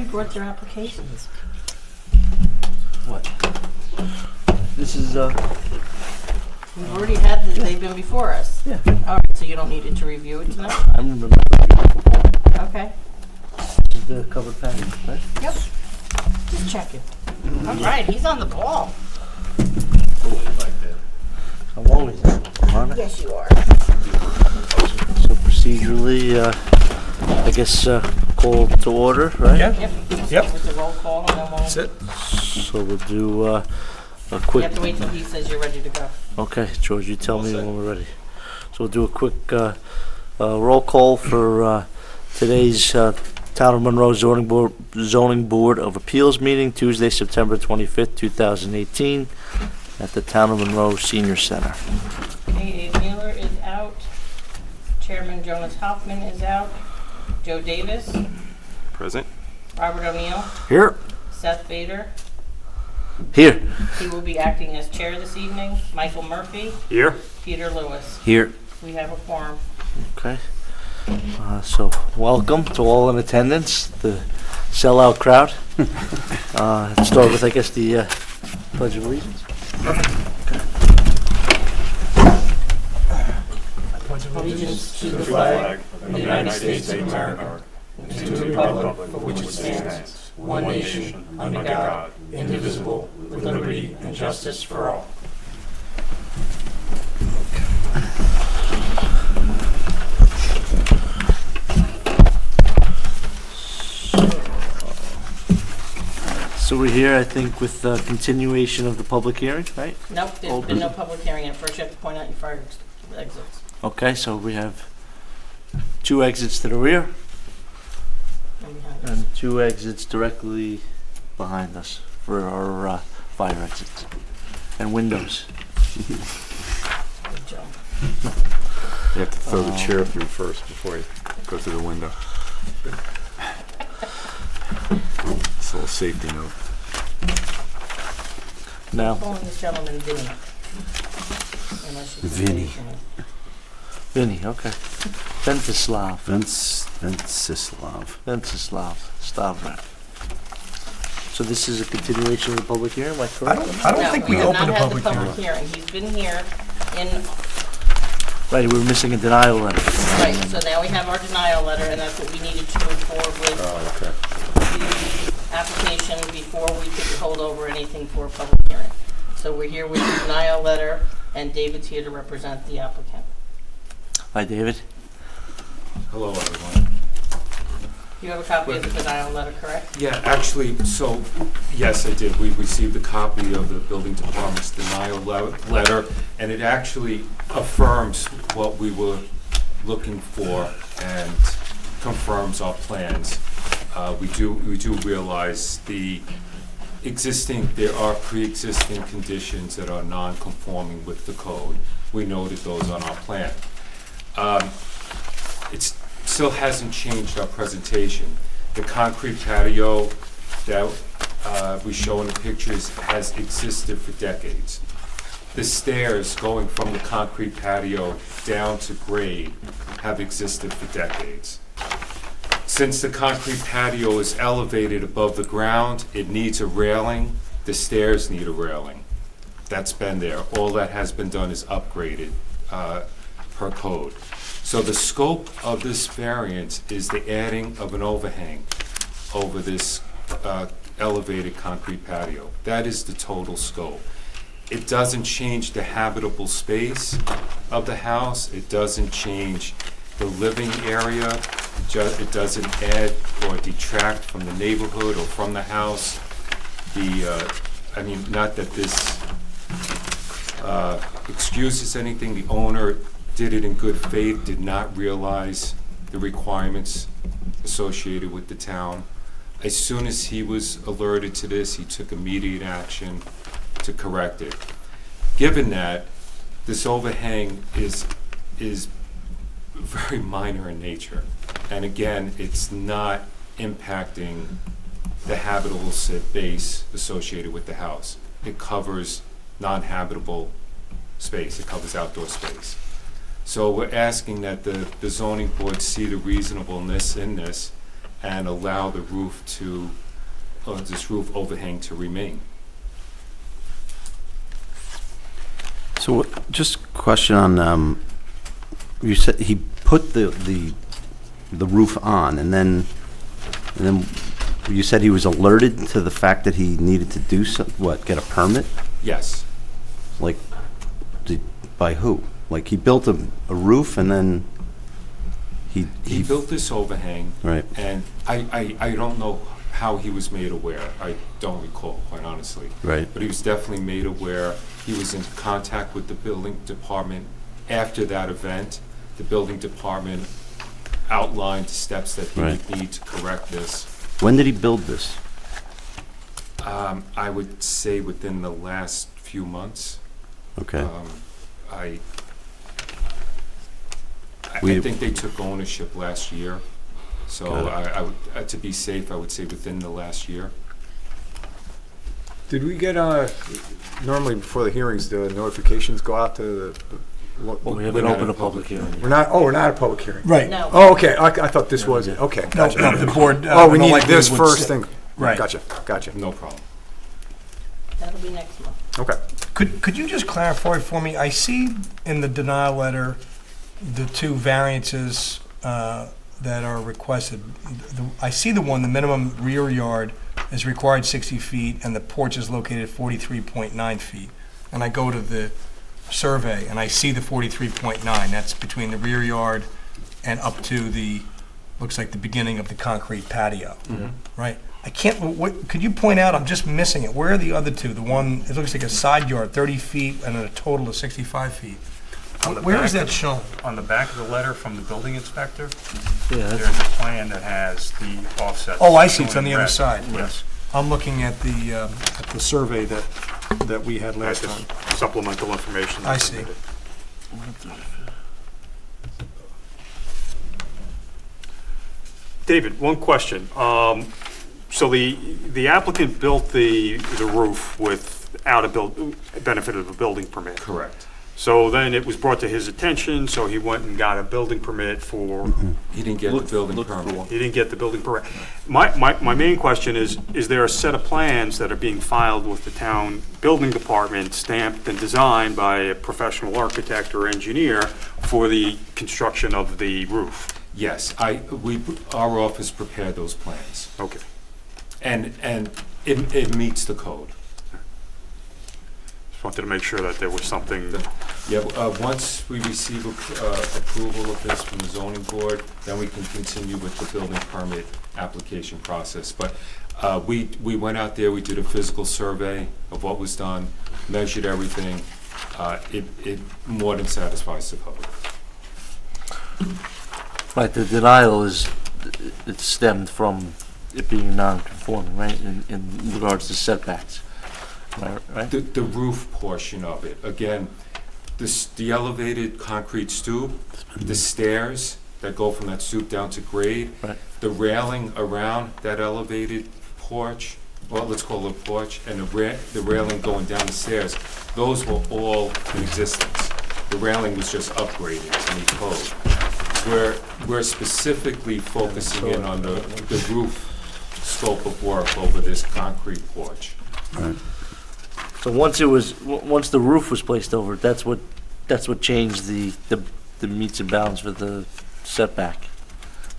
brought their applications. What? This is, We've already had, they've been before us. yeah, All right, so you don't need it to review it tonight? I remember before. Okay. This is the covered package, right? Yep. Just checking. All right, he's on the ball. I'm always on it. Yes, you are. So procedurally, I guess, call to order, right? Yeah. Yep. Yep. With the roll call, and then we'll... That's it. So we'll do, a You quick, have to wait till he says you're ready to go. okay, George, you tell me when we're ready. So we'll do a quick, roll call for, today's, Town of Monroe Zoning Board of Appeals meeting, Tuesday, September 25th, 2018, at the Town of Monroe Senior Center. Okay, Dave Mueller is out. Chairman Jonas Hoffman is out. Joe Davis. Present. Robert O'Neill. Here. Seth Bader. Here. He will be acting as chair this evening. Michael Murphy. Here. Peter Lewis. Here. We have a quorum. Okay. So welcome to all in attendance, the sellout crowd. Let's start with, I guess, the Pledge of Allegiance. Allegiance to the Flag of the United States of America, and to the republic for which it stands, one nation, under God, indivisible, with liberty and justice for all. So we're here, I think, with the continuation of the public hearing, right? Nope, there's been no public hearing, and first you have to point out your fire exits. Okay, so we have 2 exits to the rear And behind us. and 2 exits directly behind us for our fire exits and windows. Good job. You have to throw the chair through first before you go through the window. It's a little safety note. Now, Calling this gentleman Vinny. Unless you Vinny. Vinny, okay. Ventislav. Vencislav. Stavrak. So this is a continuation of the public hearing, am I correct? I don't think we have opened a not had the public hearing. hearing. He's been here in, Right, we were missing a denial letter. right, so now we have our denial letter, and that's what we needed to move forward with Oh, okay. the application before we could hold over anything for a public hearing. So we're here with the denial letter, and David's here to represent the applicant. Hi, David. Hello, everyone. You have a copy of the denial letter, correct? Yeah, actually, so, yes, I did. We received a copy of the building department's denial letter, and it actually affirms what we were looking for and confirms our plans. We do realize there are pre-existing conditions that are non-conforming with the code. We noted those on our plan. It still hasn't changed our presentation. The concrete patio that we show in the pictures has existed for decades. The stairs going from the concrete patio down to grade have existed for decades. Since the concrete patio is elevated above the ground, it needs a railing. The stairs need a railing. That's been there. All that has been done is upgraded per code. So the scope of this variance is the adding of an overhang over this elevated concrete patio. That is the total scope. It doesn't change the habitable space of the house. It doesn't change the living area. It doesn't add or detract from the neighborhood or from the house. Not that this excuses anything. The owner did it in good faith, did not realize the requirements associated with the town. As soon as he was alerted to this, he took immediate action to correct it. Given that, this overhang is very minor in nature. And again, it's not impacting the habitable space associated with the house. It covers non-habitable space. It covers outdoor space. So we're asking that the zoning board see the reasonableness in this and allow the roof to, this roof overhang to remain. So just question on, you said he put the roof on, and then you said he was alerted to the fact that he needed to do get a permit? Yes. Like, by who? Like, he built a roof and then He built this overhang, right. and I don't know how he was made aware. I don't recall, quite honestly. Right. But he was definitely made aware. He was in contact with the building department after that event. The building department outlined steps that he would need to correct this. When did he build this? I would say within the last few months. Okay. I We- think they took ownership last year, so Got I would, to be safe, I would say within the last year. Did we get, normally before the hearings, the notifications go out to the? Well, we We're haven't not opened in a public hearing. We're not, we're not a public hearing. Right. No. Oh, okay, I thought this was it, okay, No, gotcha. no, the board. Oh, we the need likely this would first sit- thing. Right. Gotcha, No problem. That'll be next month. okay. Could you just clarify for me, I see in the denial letter, the two variances that are requested. I see the one, the minimum rear yard is required 60 feet, and the porch is located at 43.9 feet. And I go to the survey, and I see the 43.9, that's between the rear yard and up to the, looks like the beginning of the concrete patio, right? I can't, could you point out, I'm just missing it, where are the other two? The one, it looks like a side yard, 30 feet, and a total of 65 feet. On the Where is back that shown? On the back of the letter from the building inspector, Yeah, there's that's, a plan that has the offsets. Oh, I see, it's on shown the in other red. side. Yes. I'm looking at the survey that we had last That's time. just supplemental information. I see. David, one question. So the applicant built the roof without a benefit of a building permit. Correct. So then it was brought to his attention, so he went and got a building permit for, He didn't get the building permit. he didn't get the building permit. My main question is there a set of plans that are being filed with the town building department, stamped and designed by a professional architect or engineer for the construction of the roof? Yes, our office prepared those plans, Okay. and it meets the code. Just wanted to make sure that there was something. Yeah, once we receive approval of this from the zoning board, then we can continue with the building permit application process. But we went out there, we did a physical survey of what was done, measured everything. It more than satisfies the code. right, the denial is, it stemmed from it being non-conforming, right, in regards to setbacks, right? The roof portion of it, again, the elevated concrete stoop, the stairs that go from that stoop down to grade, Right. the railing around that elevated porch, well, let's call it a porch, and the railing going down the stairs, those were all in existence. The railing was just upgraded to meet code. We're specifically focusing in on the roof scope of work over this concrete porch. So once the roof was placed over it, that's what changed the meets and bounds for the setback,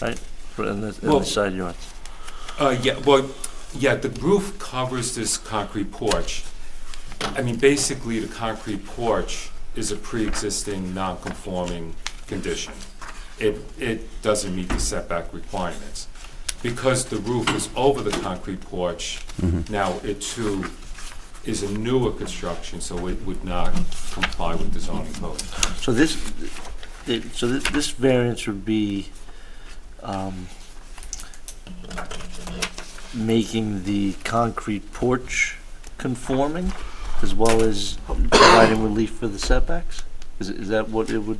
right? In Well- the side yards. The roof covers this concrete porch. I mean, basically, the concrete porch is a pre-existing, non-conforming condition. It doesn't meet the setback requirements. Because the roof is over the concrete porch, now it too is a newer construction, so it would not comply with the zoning code. So this variance would be making the concrete porch conforming, as well as providing relief for the setbacks? Is that what it would,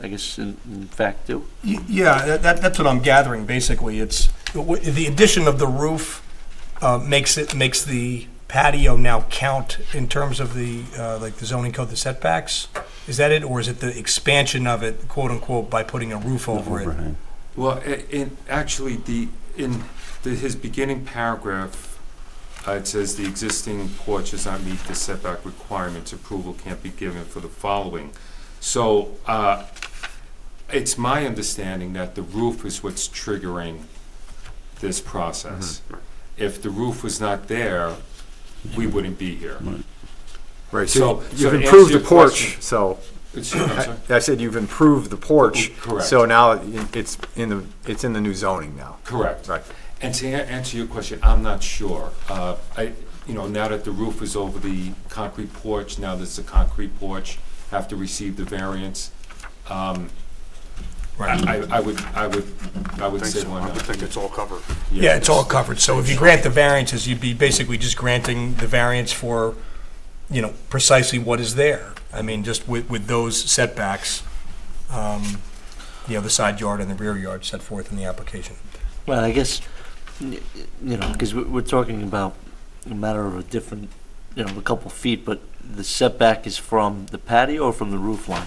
I guess, in fact do? Yeah, that's what I'm gathering, basically. It's, the addition of the roof makes the patio now count in terms of the, like the zoning code, the setbacks? Is that it, or is it the expansion of it, quote-unquote, by putting a roof over it? Overhang. Well, actually, his beginning paragraph, it says the existing porch does not meet the setback requirements. Approval can't be given for the following. So, it's my understanding that the roof is what's triggering this process. If the roof was not there, we wouldn't be here. Right, So- so so you've to improved answer the your porch, question- so, I'm sorry? I said you've improved the porch. Correct. So now it's in the new zoning now. Correct. Right. And to answer your question, I'm not sure. Now that the roof is over the concrete porch, now there's a concrete porch, have to receive the variance. Right. I would say I one. would think it's all covered. Yeah, it's all covered. So if you grant the variances, you'd be basically just granting the variance for, precisely what is there. I mean, just with those setbacks, the side yard and the rear yard set forth in the application. Well, I guess, because we're talking about a matter of a different, a couple feet, but the setback is from the patio or from the roof line?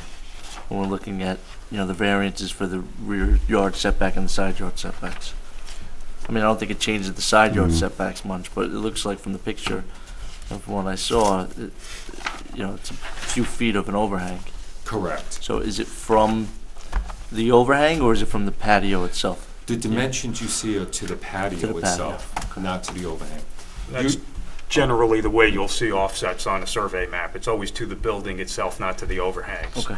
When we're looking at, the variances for the rear yard setback and the side yard setbacks. I mean, I don't think it changes the side yard setbacks much, but it looks like from the picture, and from what I saw, it's a few feet of an overhang. Correct. So is it from the overhang or is it from the patio itself? The dimensions you see are to the To patio the patio. itself, not to the overhang. That's generally the way you'll see offsets on a survey map. It's always to the building itself, not to the overhangs. Okay.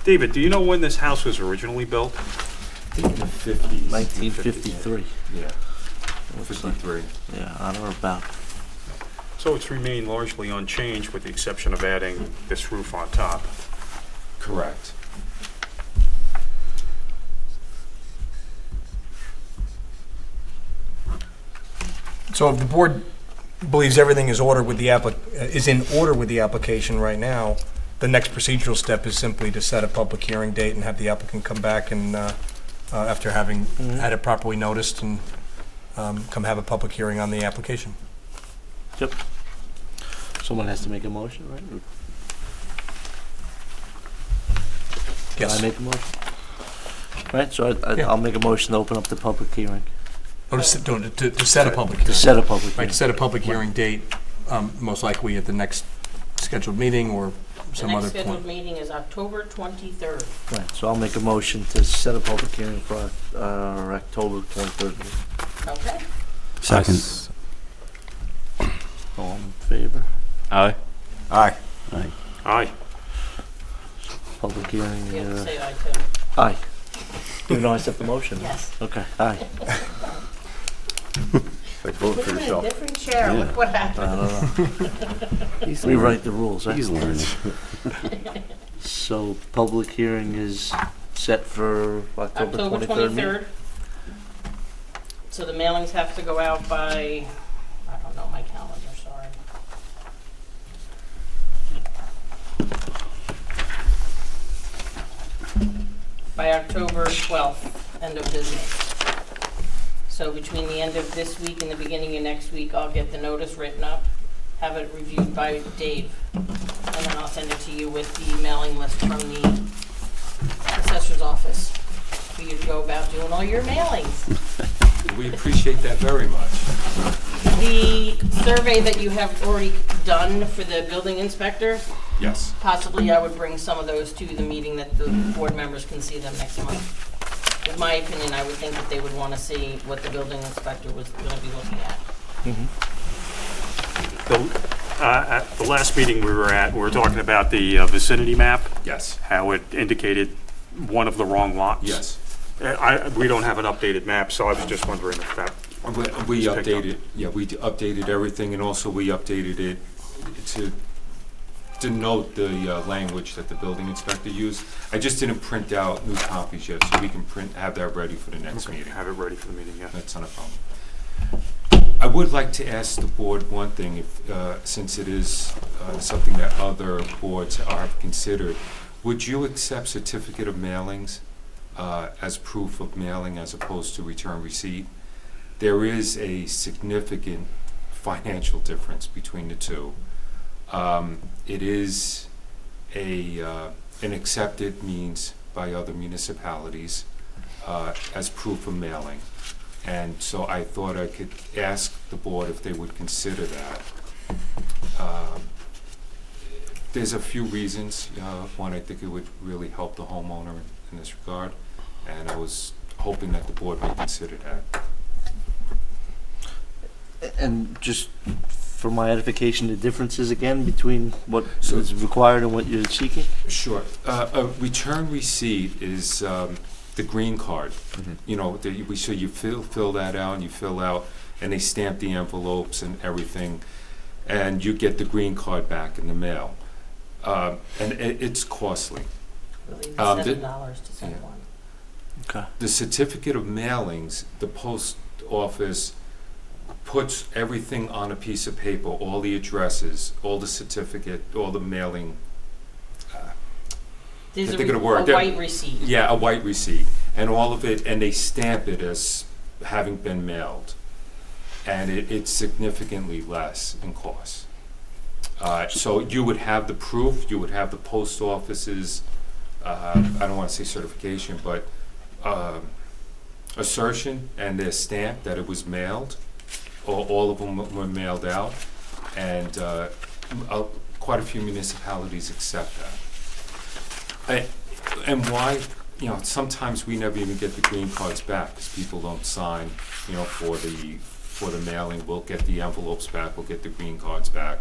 David, do you know when this house was originally built? I think in the 50s. 1953. Yeah, Looks like- 53. Yeah, on or about. So it's remained largely unchanged with the exception of adding this roof on top. Correct. So if the board believes everything is is in order with the application right now, the next procedural step is simply to set a public hearing date and have the applicant come back and, after having had it properly noticed, and come have a public hearing on the application. Yep. Someone has to make a motion, right? Or Can I Yes. make a motion? Right, so Yeah. I'll make a motion to open up the public hearing. Or to set a public To hearing. set a public Right, hearing. to set a public hearing date, most likely at the next scheduled meeting or The some next other scheduled point. meeting is October 23rd. Right, so I'll make a motion to set a public hearing for our October 23rd meeting. Okay? Second. All in favor? Aye. Aye. Public hearing, You have to say aye too. aye. Even though I set the motion? Yes. Okay, aye. Like vote Put for him in a yourself. different chair, Yeah. look what I happened. don't know. Rewrite the rules, right? He's learning. So, public hearing is set for October October 23rd meeting? 23rd. So the mailings have to go out by, I don't know my calendar, sorry. By October 12th, end of business. So between the end of this week and the beginning of next week, I'll get the notice written up, have it reviewed by Dave, and then I'll send it to you with the mailing list from the assessor's office for you to go about doing all your mailings. We appreciate that very much. The survey that you have already done for the building inspector, Yes. possibly I would bring some of those to the meeting that the board members can see them next month. In my opinion, I would think that they would want to see what the building inspector was going to be looking at. At the last meeting we were talking about the vicinity map, Yes. how it indicated one of the wrong lots. Yes. We don't have an updated map, so I was just wondering if that, We It's picked up. updated, yeah, we updated everything, and also we updated it to denote the language that the building inspector used. I just didn't print out new copies yet, so we can have that ready for the next meeting. have it ready for the meeting, yeah. That's not a problem. I would like to ask the board one thing, if, since it is something that other boards have considered. Would you accept certificate of mailings as proof of mailing as opposed to return receipt? there is a significant financial difference between the two. It is an accepted means by other municipalities as proof of mailing. And so I thought I could ask the board if they would consider that. There's a few reasons. One, I think it would really help the homeowner in this regard, and I was hoping that the board may consider that. And just for my edification, the differences again between what So- is required and what you're seeking? Sure. A return receipt is the green card. You know, so you fill that out, and you fill out, and they stamp the envelopes and everything, and you get the green card back in the mail. And it's costly. Really, the- $7 to send yeah. one. Okay. The certificate of mailings, the post office puts everything on a piece of paper, all the addresses, all the certificate, all the mailing. There's think of the word. a white receipt. Yeah, a white receipt, and all of it, and they stamp it as having been mailed. And it's significantly less in cost. So you would have the proof, you would have the post office's, I don't want to say certification, but assertion and their stamp that it was mailed, or all of them were mailed out, and quite a few municipalities accept that. And why, you know, sometimes we never even get the green cards back because people don't sign, you know, for the mailing. We'll get the envelopes back, we'll get the green cards back.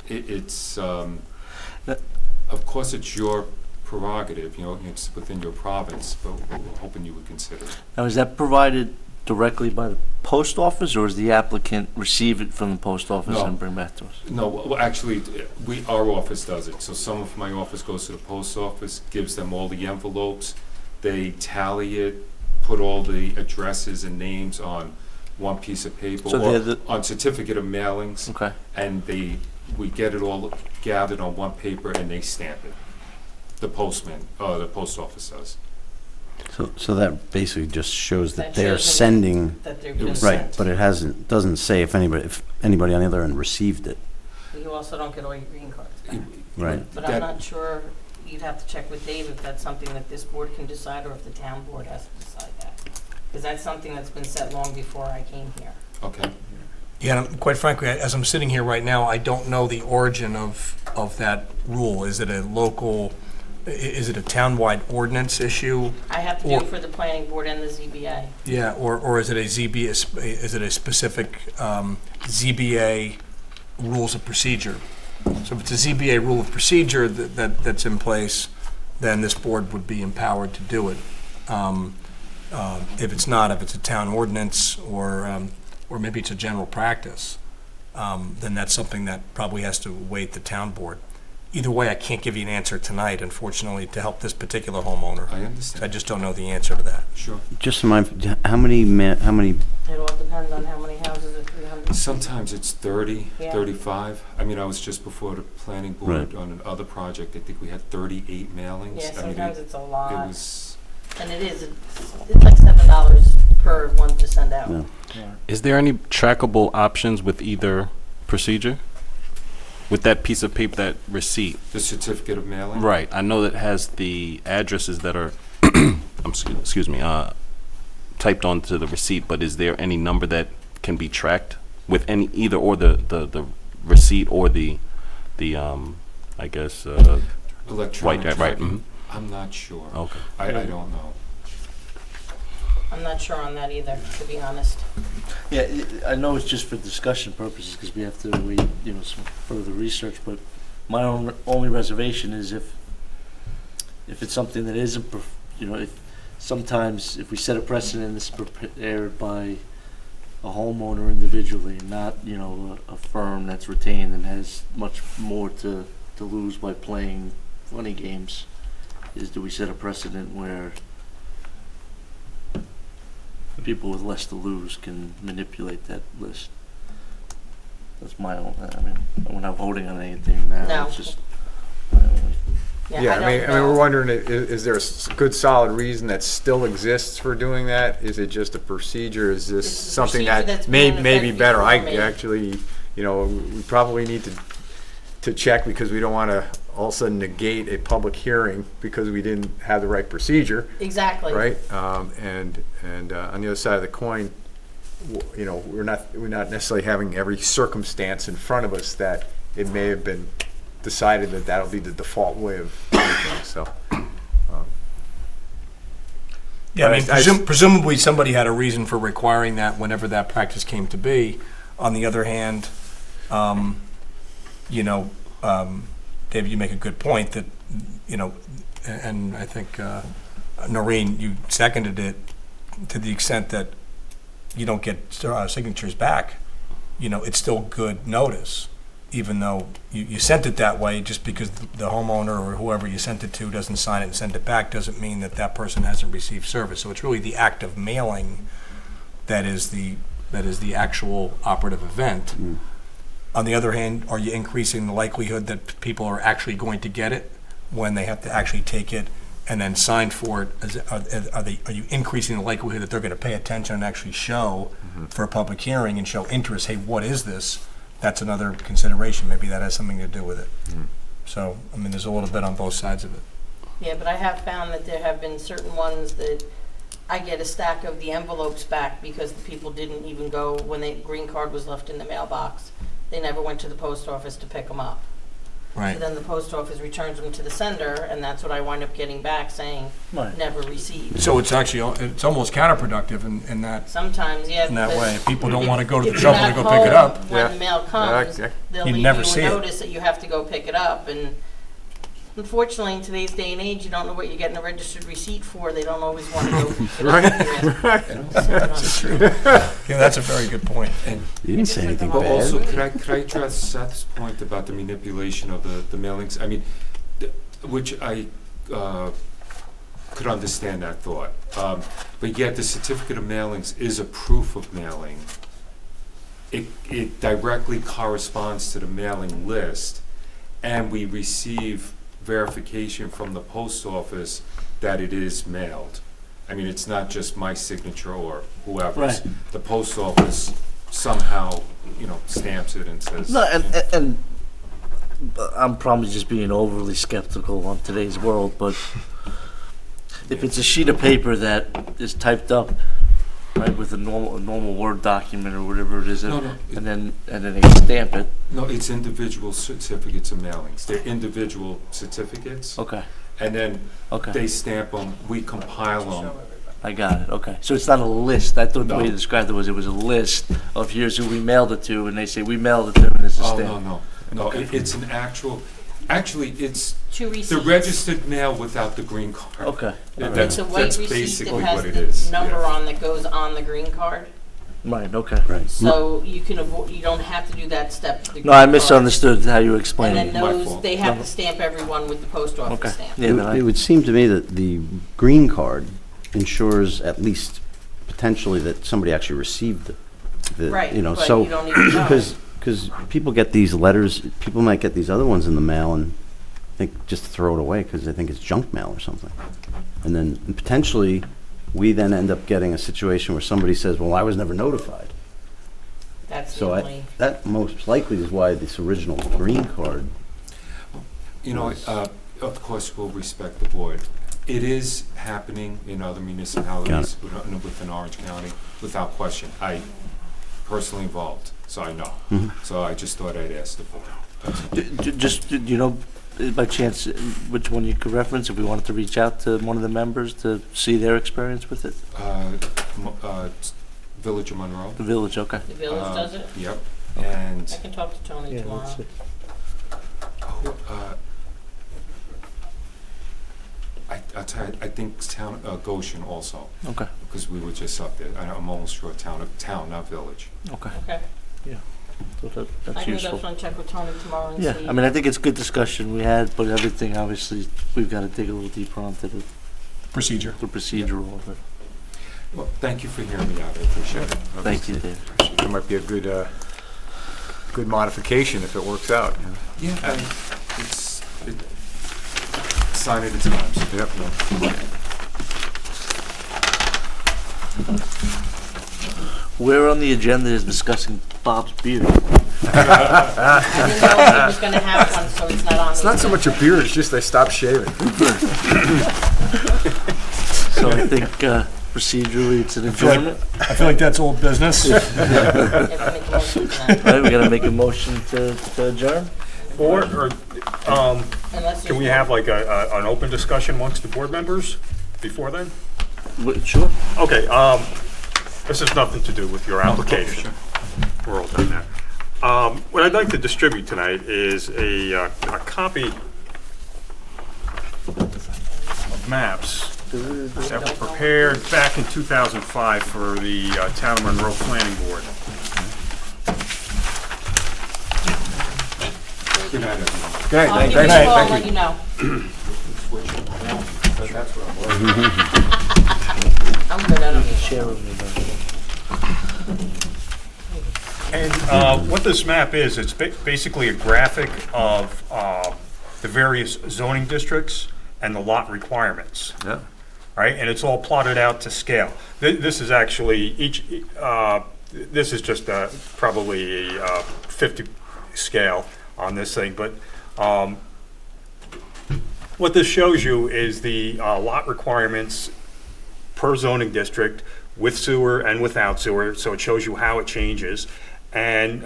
It's of course it's your prerogative, you know, it's within your province, but we're hoping you would consider it. Now, is that provided directly by the post office, or does the applicant receive it from the post office No. and bring back to us? No, well, actually, our office does it. So some of my office goes to the post office, gives them all the envelopes, they tally it, put all the addresses and names on one piece of paper, So or they're the- on certificate of mailings, Okay. and we get it all gathered on one paper, and they stamp it. The postman, the post office does. So that basically just shows that That they're shows them sending, That they've been right, sent. but it doesn't say if anybody on the other end received it. You also don't get all your green cards back. Right. But I'm That- not sure, you'd have to check with Dave if that's something that this board can decide, or if the town board has to decide that. Because that's something that's been set long before I came here. Okay. Yeah, and quite frankly, as I'm sitting here right now, I don't know the origin of that rule. Is it a local, is it a townwide ordinance issue? I have to do Or- it for the planning board and the ZBA. Yeah, or is it a ZBA, is it a specific ZBA rules of procedure? So if it's a ZBA rule of procedure that's in place, then this board would be empowered to do it. If it's not, if it's a town ordinance, or maybe it's a general practice, then that's something that probably has to wait the town board. Either way, I can't give you an answer tonight, unfortunately, to help this particular homeowner. I I understand. just don't know the answer to that. Sure. Just to mind, how many, It all depends on how many houses are 300. Sometimes it's 30, Yeah. 35. I mean, I was just before the planning board Right. on another project. I think we had 38 mailings. Yeah, I mean, sometimes it's a it lot. was, And it's like $7 per one to send out. Yeah. Is there any trackable options with either procedure? With that piece of paper, that receipt? the certificate of mailing. Right, I know that has the addresses that are, excuse me, typed onto the receipt, but is there any number that can be tracked with any, either or the receipt or the I guess, Electronic right, tracking. mhm. I'm not sure. Okay. I don't know. I'm not sure on that either, to be honest. Yeah, I know it's just for discussion purposes, because we have to read, some further research, but my only reservation is if it's something that isn't, if sometimes if we set a precedent, it's prepared by a homeowner individually, and not, a firm that's retained and has much more to lose by playing funny games, do we set a precedent where people with less to lose can manipulate that list? That's my own, we're not voting on anything now. No. It's just my only Yeah, I mean, we're wondering, is there a good solid reason that still exists for doing that? Is it just a procedure? Is this This is a something procedure that that's may been in be effect better? I before me. actually, we probably need to check because we don't want to all of a sudden negate a public hearing because we didn't have the right procedure, Exactly. right? And on the other side of the coin, we're not necessarily having every circumstance in front of us that it may have been decided that that'll be the default way of doing things, so. Yeah, I mean, I- presumably somebody had a reason for requiring that whenever that practice came to be. On the other hand, Dave, you make a good point that, and I think, Noreen, you seconded it to the extent that you don't get signatures back, it's still good notice, even though you sent it that way. Just because the homeowner or whoever you sent it to doesn't sign it and send it back doesn't mean that that person hasn't received service. So it's really the act of mailing that is the actual operative event. On the other hand, are you increasing the likelihood that people are actually going to get it when they have to actually take it and then sign for it? Are you increasing the likelihood that they're going to pay attention and actually show for a public hearing and show interest? Hey, what is this? That's another consideration. Maybe that has something to do with it. So, I mean, there's a little bit on both sides of it. Yeah, but I have found that there have been certain ones that I get a stack of the envelopes back because the people didn't even go when the green card was left in the mailbox. They never went to the post office to pick them up. Right. So then the post office returns them to the sender, and that's what I wind up getting back saying, Right. never received. So it's actually, it's almost counterproductive in that Sometimes, yeah. way. because If people don't want to go to the if you're trouble to not go pick it home up. when the mail comes, Yeah. they'll You leave never you see a it. notice that you have to go pick it up, and unfortunately, in today's day and age, you don't know what you're getting a registered receipt for. They don't always want to go pick it up. That's true. Yeah, that's a very good point. You didn't say anything But bad. also, could I address Seth's point about the manipulation of the mailings? I mean, which I could understand that thought. But yet the certificate of mailings is a proof of mailing. It directly corresponds to the mailing list, and we receive verification from the post office that it is mailed. I mean, it's not just my signature or whoever's. Right. The post office somehow, stamps it and says. No, and I'm probably just being overly skeptical on today's world, but if it's a sheet of paper that is typed up, right, with a normal Word document or whatever it is, No, no, and then they stamp it. No, it's individual certificates of mailings. They're individual certificates, Okay, and then okay, they stamp them, we compile them. I got it. Okay, so it's not a list. I thought the way No. you described it was a list of here's who we mailed it to, and they say we mailed it to, and it's a Oh, stamp. no, it's an actually, it's Two the receipts. registered mail without the green card. Okay, It's a white That's receipt basically that has what it is. the number yeah. on that goes on the green card. right. Okay. Right. So you can avoid, you don't have to do that step. to the No, I green card. misunderstood how you were And explaining then it. My those, fault. they have No. to stamp everyone with the post office Okay. stamp. Yeah, It then it I, would seem to me that the green card ensures at least potentially that somebody actually received the Right, but so you don't even know. because people get these letters, people might get these other ones in the mail and think just throw it away because they think it's junk mail or something. And then potentially we then end up getting a situation where somebody says, well, I was never notified. That's the So only, that most likely is why this original green card. Of course, we'll respect the board. It is happening in other municipalities within Orange County, without question. I personally involved, so I know. Mhm. So I just thought I'd ask the board. just, do you know, by chance, which one you could reference if we wanted to reach out to one of the members to see their experience with it? Village of Monroe. The village, okay. the village does it. Yep, Okay. and I can talk to Tony Yeah, tomorrow. that's it. I'll tell you, I think town, Goshen also, Okay, because we were just up there. I'm almost sure town, not village. okay. Okay. So I that's can useful. definitely check with Tony tomorrow and Yeah, see. I mean, I think it's a good discussion we had, but everything, obviously, we've got to dig a little deeper onto the Procedure. procedural of it. Well, thank you for hearing me out. I appreciate it. Thank you, Dave. It might be a good modification if it works out. Yeah, sign it at times. Yep. Where on the agenda is discussing Bob's beard? I didn't know if he was gonna have one, so it's not on. It's not so much a beard, it's just I stopped shaving. So I think procedurally it's an adjournment. I feel like that's old business. Right, we gotta make a motion to adjourn? Or, Unless can we there's have like an open discussion amongst the board members before then? Sure. Okay, this has nothing to do with your application. We're all done there. What I'd like to distribute tonight is a copy of maps that were prepared back in 2005 for the Town of Monroe Planning Board. Good night, everyone. Okay, I'll give you a thank call, you. let you know. I'm good, I don't need Share with me, And what this map is, it's basically a graphic of the various zoning districts and the lot requirements. Yeah. Right, and it's all plotted out to scale. This is actually this is just probably a 50 scale on this thing, but what this shows you is the lot requirements per zoning district with sewer and without sewer, so it shows you how it changes. And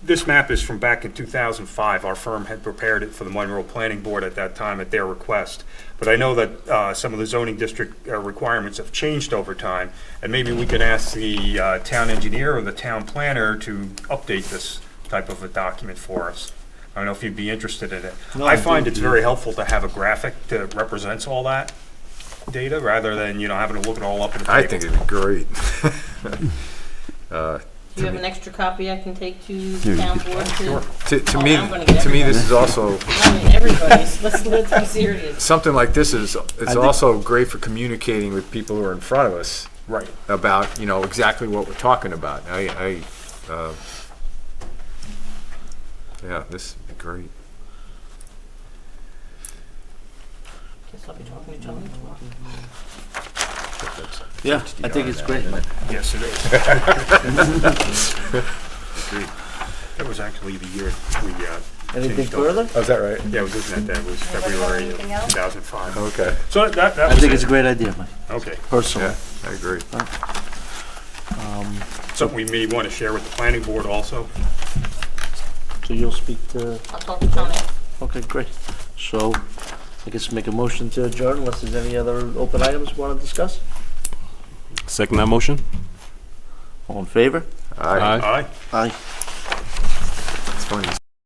this map is from back in 2005. Our firm had prepared it for the Monroe Planning Board at that time at their request. But I know that some of the zoning district requirements have changed over time, and maybe we could ask the town engineer or the town planner to update this type of a document for us. I don't know if you'd be interested in it. No, I I find do, it's yeah. very helpful to have a graphic that represents all that data, rather than, having to look it all up in a table. I think it'd be great. Do you have an extra copy I can take to the town board to? To Oh, me, I'm gonna get this is also, I mean, everybody's, let's be serious. something like this is, it's think- also great for communicating with people who are in front of us Right. about, exactly what we're talking about. Yeah, this would be great. Guess I'll be talking to Tony tomorrow. Yeah, I think it's great. Yes, it is. Agreed. That was actually the year we Anything changed over. further? Oh, is that right? Yeah, I was looking at that. It was February of anything else? 2005. Okay, So that I was think it's a it. great idea, Mike, Okay. personally. yeah, I agree. Something we may want to share with the planning board also. So you'll speak to, I'll talk to Tony. okay, great. So I guess make a motion to adjourn unless there's any other open items we want to discuss? Second that motion? All in favor? Aye. Aye. Aye. It's funny,